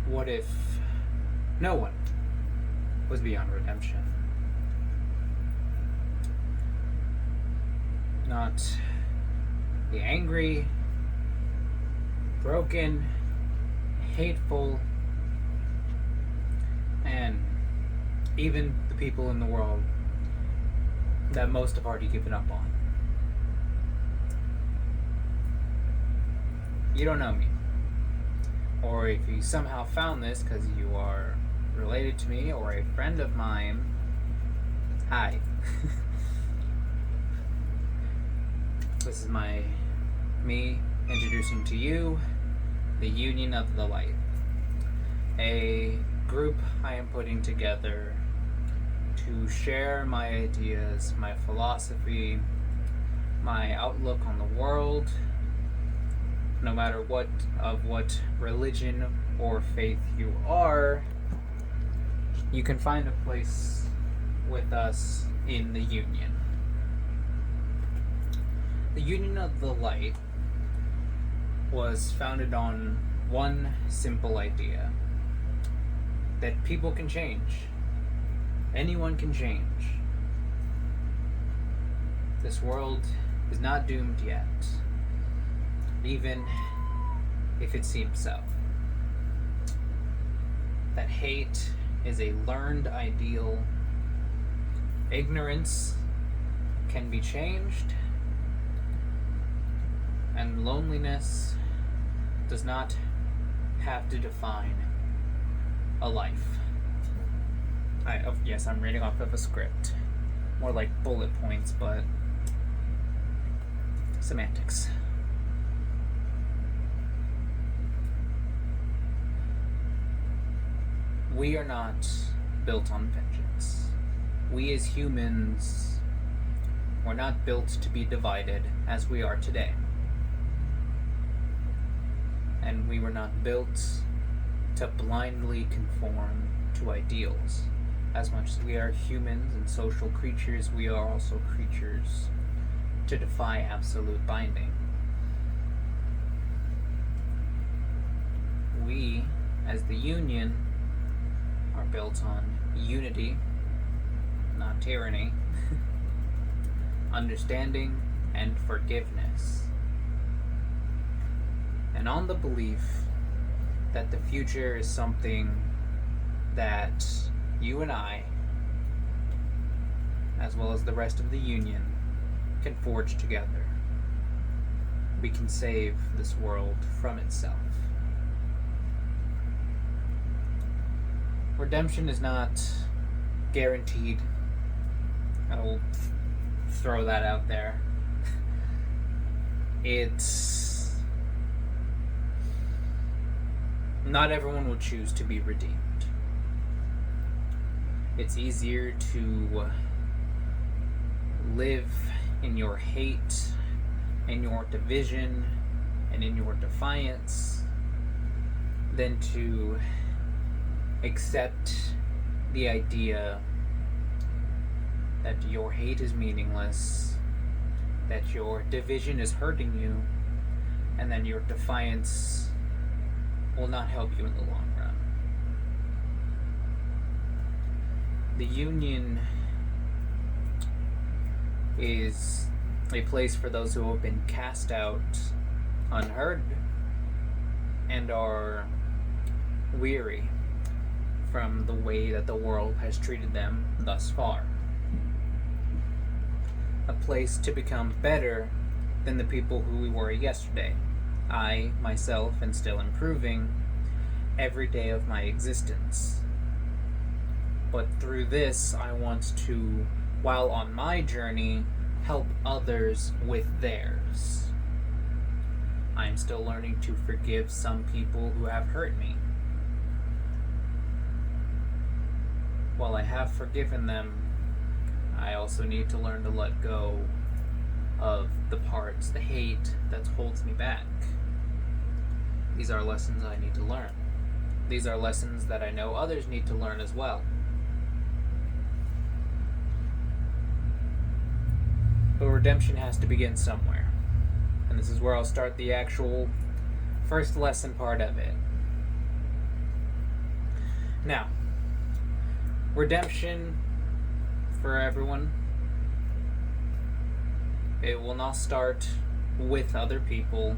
What if no one was beyond redemption? Not the angry, broken, hateful, and even the people in the world that most have already given up on. You don't know me. Or if you somehow found this because you are related to me or a friend of mine, hi. This is me introducing to you the Union of the Light, a group I am putting together to share my ideas, my philosophy, my outlook on the world, no matter what religion or faith you are. You can find a place with us in the Union. The Union of the Light was founded on one simple idea: that people can change. Anyone can change. This world is not doomed yet, even if it seems so. That hate is a learned ideal. Ignorance can be changed, and loneliness does not have to define a life. Yes, I'm reading off of a script. More like bullet points, but semantics. We are not built on vengeance. We as humans were not built to be divided as we are today. And we were not built to blindly conform to ideals. As much as we are humans and social creatures, we are also creatures to defy absolute binding. We, as the Union, are built on unity, not tyranny, understanding, and forgiveness. And on the belief that the future is something that you and I, as well as the rest of the Union, can forge together. We can save this world from itself. Redemption is not guaranteed. I will throw that out there. It's not everyone will choose to be redeemed. It's easier to live in your hate, in your division, and in your defiance than to accept the idea that your hate is meaningless, that your division is hurting you, and then your defiance will not help you in the long run. The Union is a place for those who have been cast out unheard and are weary from the way that the world has treated them thus far. A place to become better than the people who we were yesterday. I, myself, am still improving every day of my existence. But through this, I want to, while on my journey, help others with theirs. I'm still learning to forgive some people who have hurt me. While I have forgiven them, I also need to learn to let go of the parts, the hate that holds me back. These are lessons I need to learn. These are lessons that I know others need to learn as well. But redemption has to begin somewhere. And this is where I'll start the actual first lesson part of it. Now, redemption for everyone. It will not start with other people.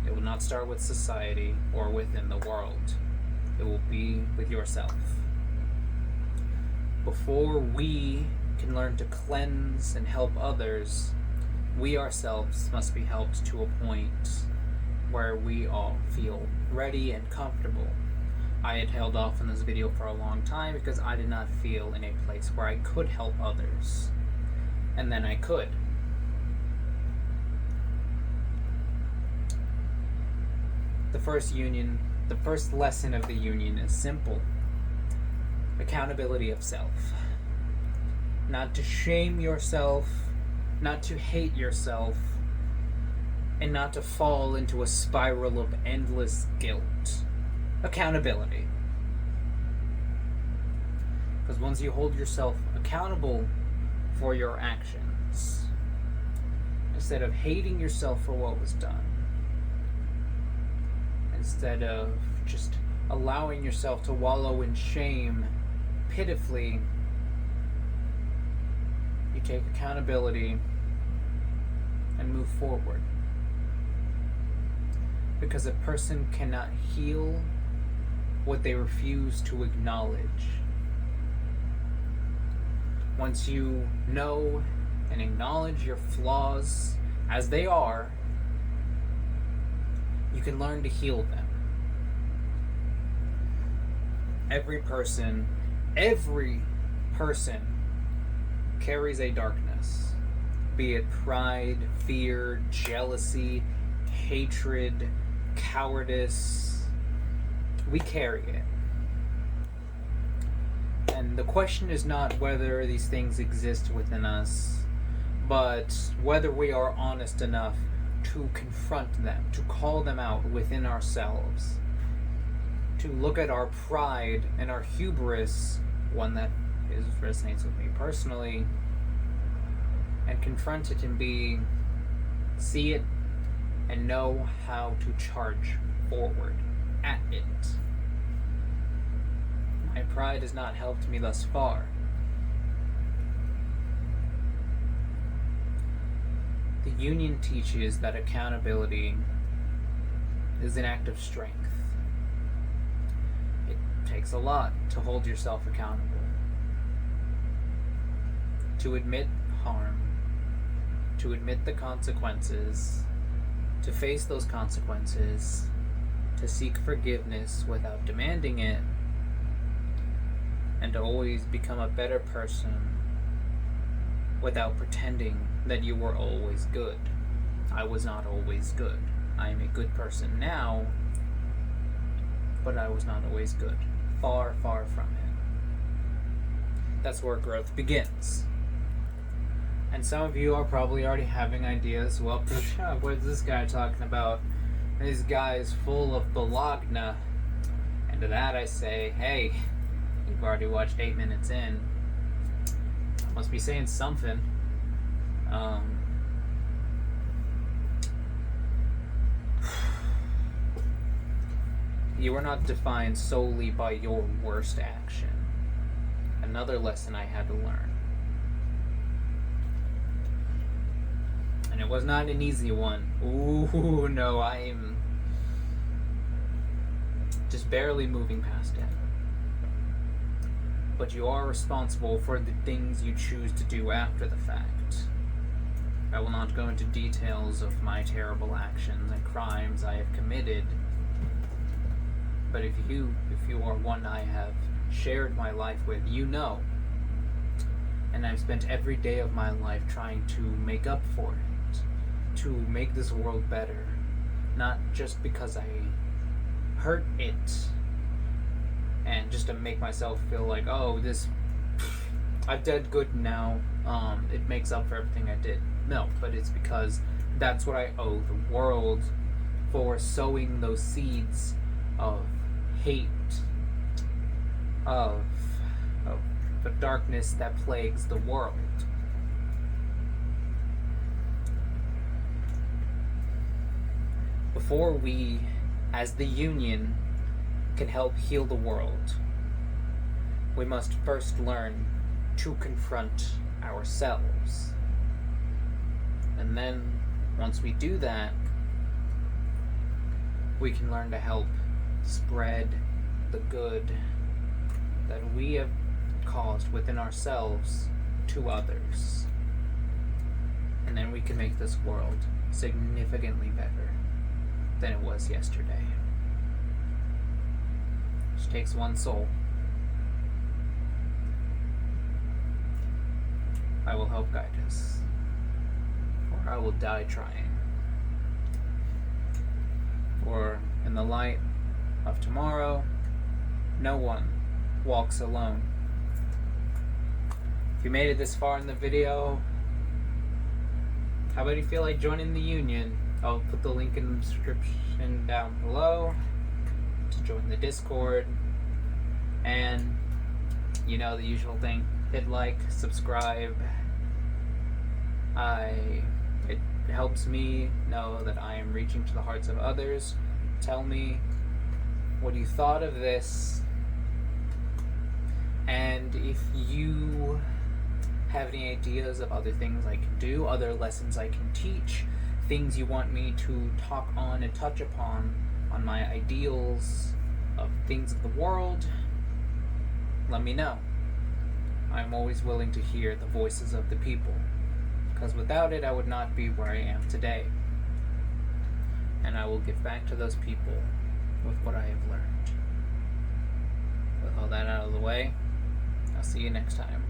It will not start with society or within the world. It will be with yourself. Before we can learn to cleanse and help others, we ourselves must be helped to a point where we all feel ready and comfortable. I had held off on this video for a long time because I did not feel in a place where I could help others. And then I could. The first lesson of the union is simple. Accountability of self. Not to shame yourself, not to hate yourself, and not to fall into a spiral of endless guilt. Accountability. Because once you hold yourself accountable for your actions, instead of hating yourself for what was done, instead of just allowing yourself to wallow in shame pitifully, you take accountability and move forward. Because a person cannot heal what they refuse to acknowledge. Once you know and acknowledge your flaws as they are, you can learn to heal them. Every person carries a darkness, be it pride, fear, jealousy, hatred, cowardice. We carry it. And the question is not whether these things exist within us, but whether we are honest enough to confront them, to call them out within ourselves, to look at our pride and our hubris, one that resonates with me personally, and confront it and see it and know how to charge forward at it. My pride has not helped me thus far. The union teaches that accountability is an act of strength. It takes a lot to hold yourself accountable. To admit harm, to admit the consequences, to face those consequences, to seek forgiveness without demanding it, and to always become a better person without pretending that you were always good. I was not always good. I am a good person now, but I was not always good. Far, far from it. That's where growth begins. And some of you are probably already having ideas. Well, what is this guy talking about? This guy is full of Bologna. And to that I say, hey, you've already watched 8 minutes in. I must be saying something. You are not defined solely by your worst action. Another lesson I had to learn. And it was not an easy one. Ooh, no, I am just barely moving past it. But you are responsible for the things you choose to do after the fact. I will not go into details of my terrible actions and crimes I have committed. But if you are one I have shared my life with, you know. And I've spent every day of my life trying to make up for it. To make this world better. Not just because I hurt it. And just to make myself feel like, oh, I've done good now. It makes up for everything I did. No, but it's because that's what I owe the world for sowing those seeds of hate, of the darkness that plagues the world. Before we, as the union, can help heal the world, we must first learn to confront ourselves. And then, once we do that, we can learn to help spread the good that we have caused within ourselves to others. And then we can make this world significantly better than it was yesterday. It takes one soul. I will help guide us, or I will die trying. For in the light of tomorrow, no one walks alone. If you made it this far in the video, how about you feel like joining the Union? I'll put the link in the description down below to join the Discord. And you know the usual thing. Hit like, subscribe. It helps me know that I am reaching to the hearts of others. Tell me what you thought of this. And if you have any ideas of other things I can do, other lessons I can teach, things you want me to talk on and touch upon on my ideals of things of the world, let me know. I'm always willing to hear the voices of the people, because without it I would not be where I am today. And I will give back to those people with what I have learned. With all that out of the way, I'll see you next time.